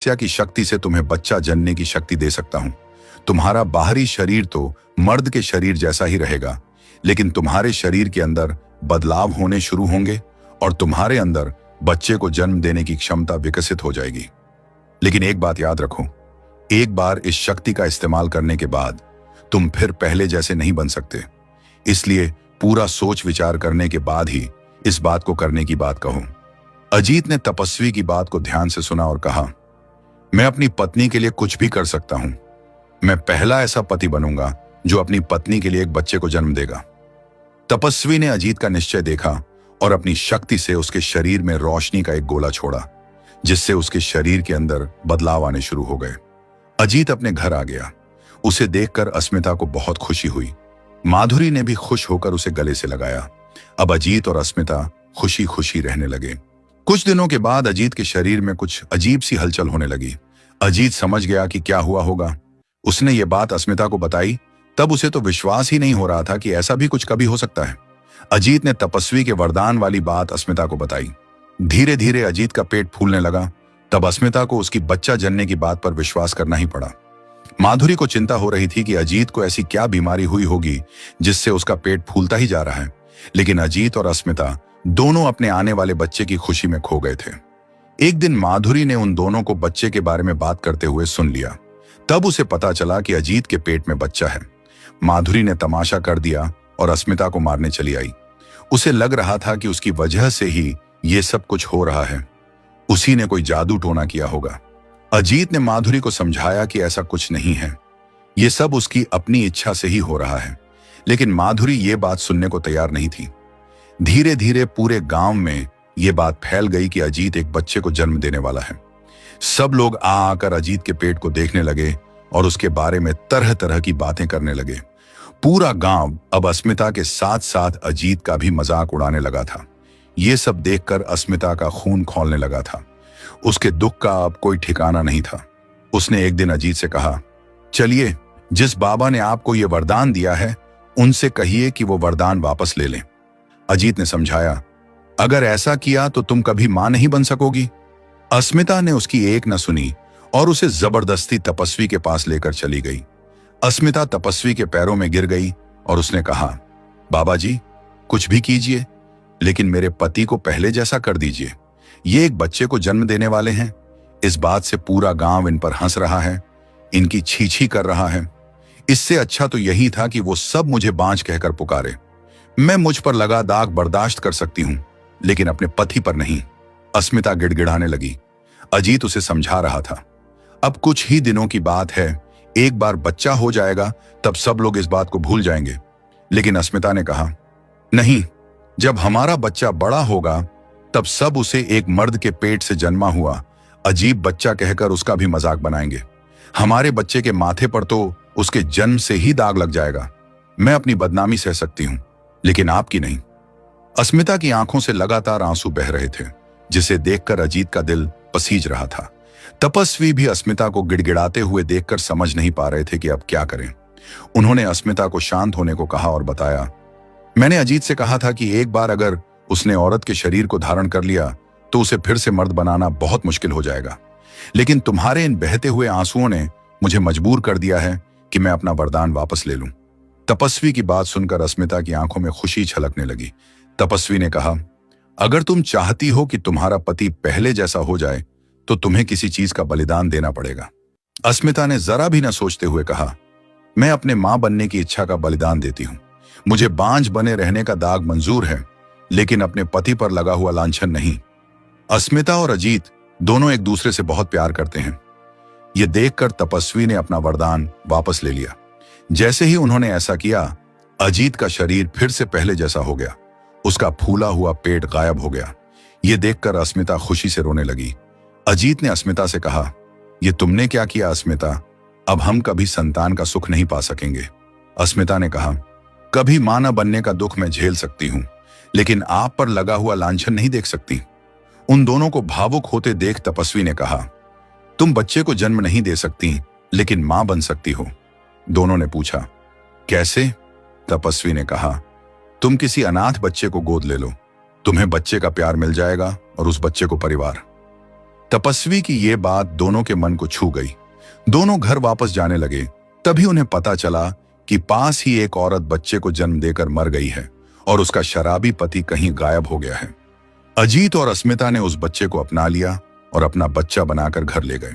तपस्या की शक्ति से तुम्हें बच्चा जनने की शक्ति दे सकता हूं। तुम्हारा बाहरी शरीर तो मर्द के शरीर जैसा ही रहेगा, लेकिन तुम्हारे शरीर के अंदर बदलाव होने शुरू होंगे और तुम्हारे अंदर बच्चे को जन्म देने की क्षमता विकसित हो जाएगी। लेकिन एक बात याद रखो, एक बार इस शक्ति का इस्तेमाल करने के बाद तुम फिर पहले जैसे नहीं बन सकते। इसलिए पूरा सोच विचार करने के बाद ही इस बात को करने की बात कहो। अजीत ने तपस्वी की बात को ध्यान से सुना और कहा, मैं अपनी पत्नी के लिए कुछ भी कर सकता हूं। मैं पहला ऐसा पति बनूंगा जो अपनी पत्नी के लिए एक बच्चे को जन्म देगा। तपस्वी ने अजीत का निश्चय देखा और अपनी शक्ति से उसके शरीर में रोशनी का एक गोला छोड़ा, जिससे उसके शरीर के अंदर बदलाव आने शुरू हो गए। अजीत अपने घर आ गया। उसे देखकर अस्मिता को बहुत खुशी हुई। माधुरी ने भी खुश होकर उसे गले से लगाया। अब अजीत और अस्मिता खुशी खुशी रहने लगे। कुछ दिनों के बाद अजीत के शरीर में कुछ अजीब सी हलचल होने लगी। अजीत समझ गया कि क्या हुआ होगा। उसने ये बात अस्मिता को बताई, तब उसे तो विश्वास ही नहीं हो रहा था कि ऐसा भी कुछ कभी हो सकता है। अजीत ने तपस्वी के वरदान वाली बात अस्मिता को बताई। धीरे धीरे अजीत का पेट फूलने लगा। तब अस्मिता को उसकी बच्चा जनने की बात पर विश्वास करना ही पड़ा। माधुरी को चिंता हो रही थी कि अजीत को ऐसी क्या बीमारी हुई होगी जिससे उसका पेट फूलता ही जा रहा है। लेकिन अजीत और अस्मिता दोनों अपने आने वाले बच्चे की खुशी में खो गए थे। एक दिन माधुरी ने उन दोनों को बच्चे के बारे में बात करते हुए सुन लिया। तब उसे पता चला कि अजीत के पेट में बच्चा है। माधुरी ने तमाशा कर दिया और अस्मिता को मारने चली आई। उसे लग रहा था कि उसकी वजह से ही ये सब कुछ हो रहा है। उसी ने कोई जादू टोना किया होगा। अजीत ने माधुरी को समझाया कि ऐसा कुछ नहीं है, ये सब उसकी अपनी इच्छा से ही हो रहा है। लेकिन माधुरी ये बात सुनने को तैयार नहीं थी। धीरे धीरे पूरे गांव में ये बात फैल गई कि अजीत एक बच्चे को जन्म देने वाला है। सब लोग आकर अजीत के पेट को देखने लगे और उसके बारे में तरह तरह की बातें करने लगे। पूरा गांव अब अस्मिता के साथ साथ अजीत का भी मजाक उड़ाने लगा था। ये सब देखकर अस्मिता का खून खौलने लगा था। उसके दुख का अब कोई ठिकाना नहीं था। उसने एक दिन अजीत से कहा, चलिए, जिस बाबा ने आपको ये वरदान दिया है उनसे कहिए कि वो वरदान वापस ले लें। अजीत ने समझाया, अगर ऐसा किया तो तुम कभी मां नहीं बन सकोगी। अस्मिता ने उसकी एक न सुनी और उसे जबरदस्ती तपस्वी के पास लेकर चली गई। अस्मिता तपस्वी के पैरों में गिर गई और उसने कहा, बाबा जी, कुछ भी कीजिए, लेकिन मेरे पति को पहले जैसा कर दीजिए। ये एक बच्चे को जन्म देने वाले हैं। इस बात से पूरा गांव इन पर हंस रहा है, इनकी छी छी कर रहा है। इससे अच्छा तो यही था कि वो सब मुझे बांझ कहकर पुकारे। मैं मुझ पर लगा दाग बर्दाश्त कर सकती हूं, लेकिन अपने पति पर नहीं। अस्मिता गिड़गिड़ाने लगी। अजीत उसे समझा रहा था, अब कुछ ही दिनों की बात है, एक बार बच्चा हो जाएगा तब सब लोग इस बात को भूल जाएंगे। लेकिन अस्मिता ने कहा, नहीं, जब हमारा बच्चा बड़ा होगा तब सब उसे एक मर्द के पेट से जन्मा हुआ अजीब बच्चा कहकर उसका भी मजाक बनाएंगे। हमारे बच्चे के माथे पर तो उसके जन्म से ही दाग लग जाएगा। मैं अपनी बदनामी सह सकती हूं, लेकिन आपकी नहीं। अस्मिता की आंखों से लगातार आंसू बह रहे थे, जिसे देखकर अजीत का दिल पसीज रहा था। तपस्वी भी अस्मिता को गिड़गिड़ाते हुए देखकर समझ नहीं पा रहे थे कि अब क्या करें। उन्होंने अस्मिता को शांत होने को कहा और बताया, मैंने अजीत से कहा था कि एक बार अगर उसने औरत के शरीर को धारण कर लिया तो उसे फिर से मर्द बनाना बहुत मुश्किल हो जाएगा। लेकिन तुम्हारे इन बहते हुए आंसुओं ने मुझे मजबूर कर दिया है कि मैं अपना वरदान वापस ले लूं। तपस्वी की बात सुनकर अस्मिता की आंखों में खुशी छलकने लगी। तपस्वी ने कहा, अगर तुम चाहती हो कि तुम्हारा पति पहले जैसा हो जाए तो तुम्हें किसी चीज का बलिदान देना पड़ेगा। अस्मिता ने जरा भी न सोचते हुए कहा, मैं अपने मां बनने की इच्छा का बलिदान देती हूं। मुझे बांझ बने रहने का दाग मंजूर है, लेकिन अपने पति पर लगा हुआ लांछन नहीं। अस्मिता और अजीत दोनों एक दूसरे से बहुत प्यार करते हैं। यह देखकर तपस्वी ने अपना वरदान वापस ले लिया। जैसे ही उन्होंने ऐसा किया, अजीत का शरीर फिर से पहले जैसा हो गया। उसका फूला हुआ पेट गायब हो गया। यह देखकर अस्मिता खुशी से रोने लगी। अजीत ने अस्मिता से कहा, यह तुमने क्या किया अस्मिता? अब हम कभी संतान का सुख नहीं पा सकेंगे। अस्मिता ने कहा, कभी मां न बनने का दुख मैं झेल सकती हूं, लेकिन आप पर लगा हुआ लांछन नहीं देख सकती। उन दोनों को भावुक होते देख तपस्वी ने कहा, तुम बच्चे को जन्म नहीं दे सकती, लेकिन मां बन सकती हो। दोनों ने पूछा, कैसे? तपस्वी ने कहा, तुम किसी अनाथ बच्चे को गोद ले लो, तुम्हें बच्चे का प्यार मिल जाएगा और उस बच्चे को परिवार। तपस्वी की ये बात दोनों के मन को छू गई। दोनों घर वापस जाने लगे। तभी उन्हें पता चला कि पास ही एक औरत बच्चे को जन्म देकर मर गई है और उसका शराबी पति कहीं गायब हो गया है। अजीत और अस्मिता ने उस बच्चे को अपना लिया और अपना बच्चा बनाकर घर ले गए।